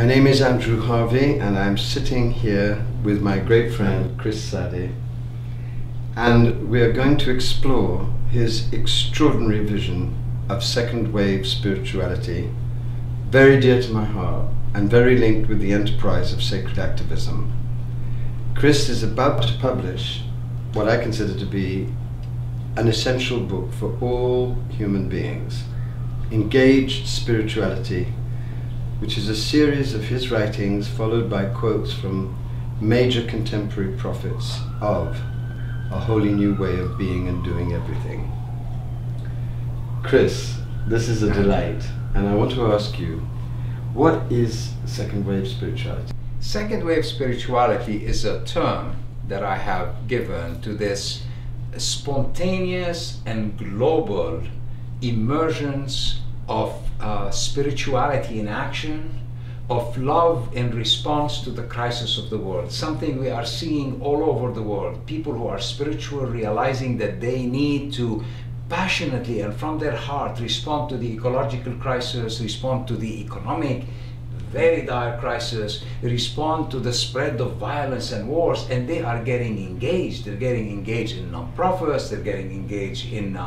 name is Andrew Harvey, and I'm sitting here with my great friend Chris Saade, and we are going to explore his extraordinary vision of second wave spirituality, very dear to my heart and very linked with the enterprise of sacred activism. Chris is about to publish what I consider to be an essential book for all human beings, Engaged Spirituality, which is a series of his writings followed by quotes from major contemporary prophets of a wholly new way of being and doing everything. Chris, this is a delight, and I want to ask you, what is second wave spirituality? Second wave spirituality is a term that I have given to this spontaneous and global emergence of spirituality in action, of love in response to the crisis of the world, something we are seeing all over the world. People who are spiritual realizing that they need to passionately and from their heart respond to the ecological crisis, respond to the economic very dire crisis, respond to the spread of violence and wars, and they are getting engaged. They're getting engaged in non-profits, they're getting engaged in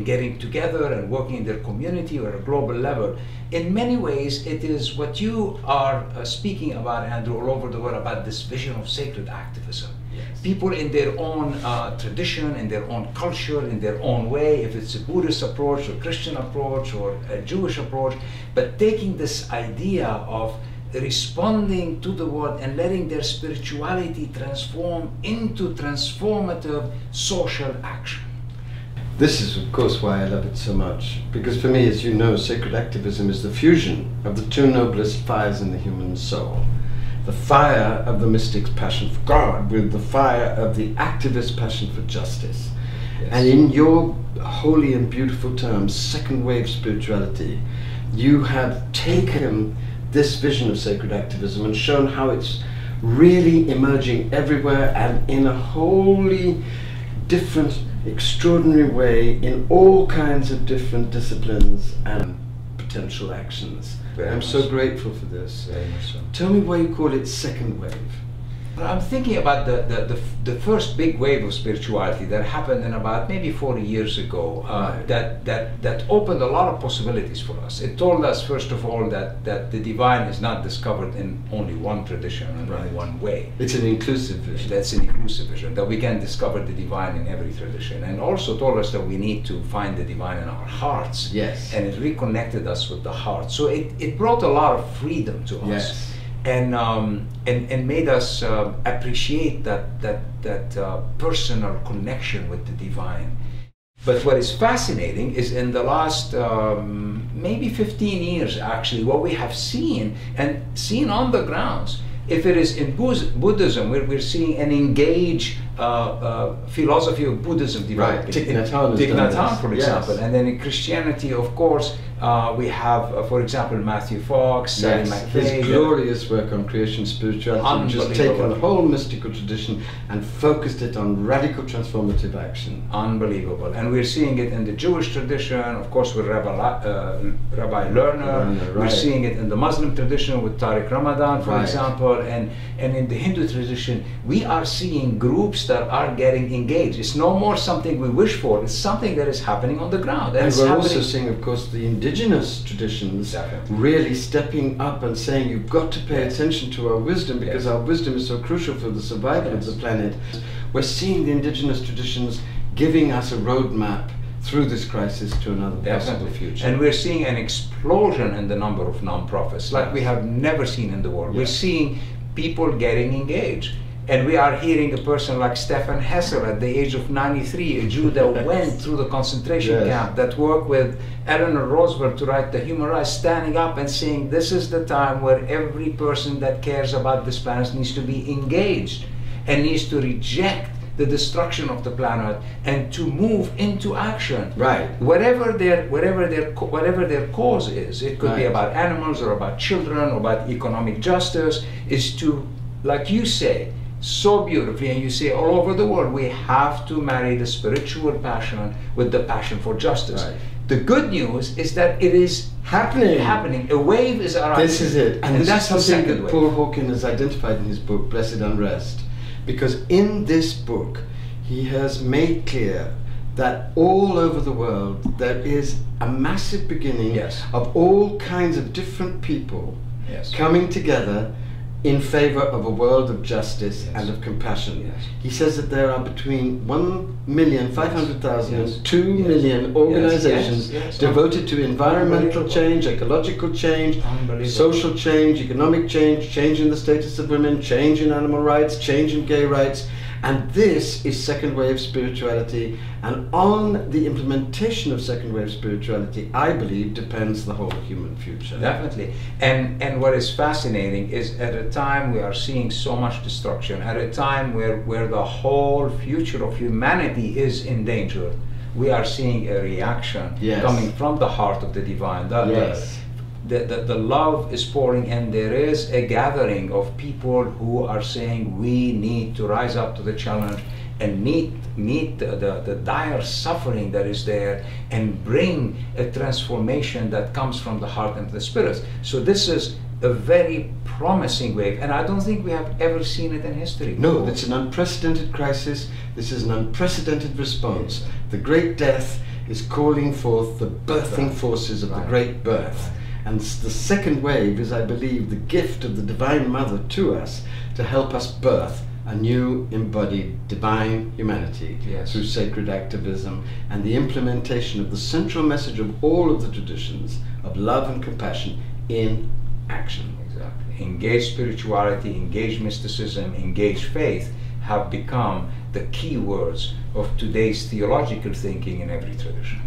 getting together and working in their community or a global level. In many ways, it is what you are speaking about, Andrew, all over the world, about this vision of sacred activism. Yes. People in their own tradition, in their own culture, in their own way, if it's a Buddhist approach or Christian approach or a Jewish approach, but taking this idea of responding to the world and letting their spirituality transform into transformative social action. This is, of course, why I love it so much, because for me, as you know, sacred activism is the fusion of the two noblest fires in the human soul. The fire of the mystic's passion for God with the fire of the activist's passion for justice. Yes. And in your holy and beautiful terms, second wave spirituality, you have taken this vision of sacred activism and shown how it's really emerging everywhere and in a wholly different, extraordinary way in all kinds of different disciplines and potential actions. I'm so grateful for this. Very much so. Tell me why you call it second wave. I'm thinking about the first big wave of spirituality that happened in about maybe 40 years ago, right. that opened a lot of possibilities for us. It told us, first of all, that the divine is not discovered in only one tradition and right. in one way. It's an inclusive vision. That's an inclusive vision, that we can discover the divine in every tradition. And also told us that we need to find the divine in our hearts. Yes. And it reconnected us with the heart. So it brought a lot of freedom to us. Yes. And made us appreciate that personal connection with the divine. But what is fascinating is in the last maybe 15 years, actually, what we have seen on the grounds. If it is in Buddhism, we're seeing an engaged philosophy of Buddhism developing. Right. Thich Nhat Hanh, for example. Yes. And then in Christianity, of course, we have, for example, Matthew Fox, Sally McFay. His glorious work on creation spirituality, which has taken the whole mystical tradition and focused it on radical transformative action. Unbelievable. And we're seeing it in the Jewish tradition, of course, with Rabbi Lerner. Right. We're seeing it in the Muslim tradition with Tariq Ramadan, for right. example. And in the Hindu tradition, we are seeing groups that are getting engaged. It's no more something we wish for, it's something that is happening on the ground. And we're also seeing, of course, the indigenous traditions Definitely. really stepping up and saying you've got to pay attention to our wisdom, because our wisdom is so crucial for the survival of the planet. We're seeing the indigenous traditions giving us a roadmap through this crisis to another possible future. And we're seeing an explosion in the number of non-profits like we have never seen in the world. We're seeing people getting engaged. And we are hearing a person like Stefan Hessel at the age of 93, a Jew that went through the concentration camp, that worked with Eleanor Roosevelt to write the Human Rights, standing up and saying this is the time where every person that cares about this planet needs to be engaged and needs to reject the destruction of the planet and to move into action. Right. Whatever their cause is, it could be about animals or about children or about economic justice, is to, like you say, so beautifully, and you say all over the world, we have to marry the spiritual passion with the passion for justice. Right. The good news is that it is happening. A wave is arising. This is it. And this that's is the something second that wave. Paul Hawken has identified in his book, Blessed Unrest. Because in this book, he has made clear that all over the world there is a massive beginning Yes. of all kinds of different people Yes. coming together in favor of a world of justice Yes. and of compassion. Yes. He says that there are between 1,500,000 Yes. and 2 Yes. million organizations Yes. Yes. devoted to environmental Unbelievable. change, ecological change, Unbelievable. social change, economic change, change in the status of women, change in animal rights, change in gay rights. And this is second wave spirituality, and on the implementation of second wave spirituality, I believe, depends the whole human future. Definitely. And what is fascinating is at a time we are seeing so much destruction, at a time where the whole future of humanity is in danger, we are seeing a reaction Yes. coming from the heart of the divine. Yes. The love is pouring, and there is a gathering of people who are saying we need to rise up to the challenge and meet the dire suffering that is there, and bring a transformation that comes from the heart and the spirit. So this is a very promising wave, and I don't think we have ever seen it in history. No, it's an unprecedented crisis. This is an unprecedented response. The great death is calling forth the birthing forces of the great birth. And the second wave is, I believe, the gift of the Divine Mother to us to help us birth a new embodied divine humanity Yes. through sacred activism and the implementation of the central message of all of the traditions of love and compassion in action. Exactly. Engaged spirituality, engaged mysticism, engaged faith have become the key words of today's theological thinking in every tradition.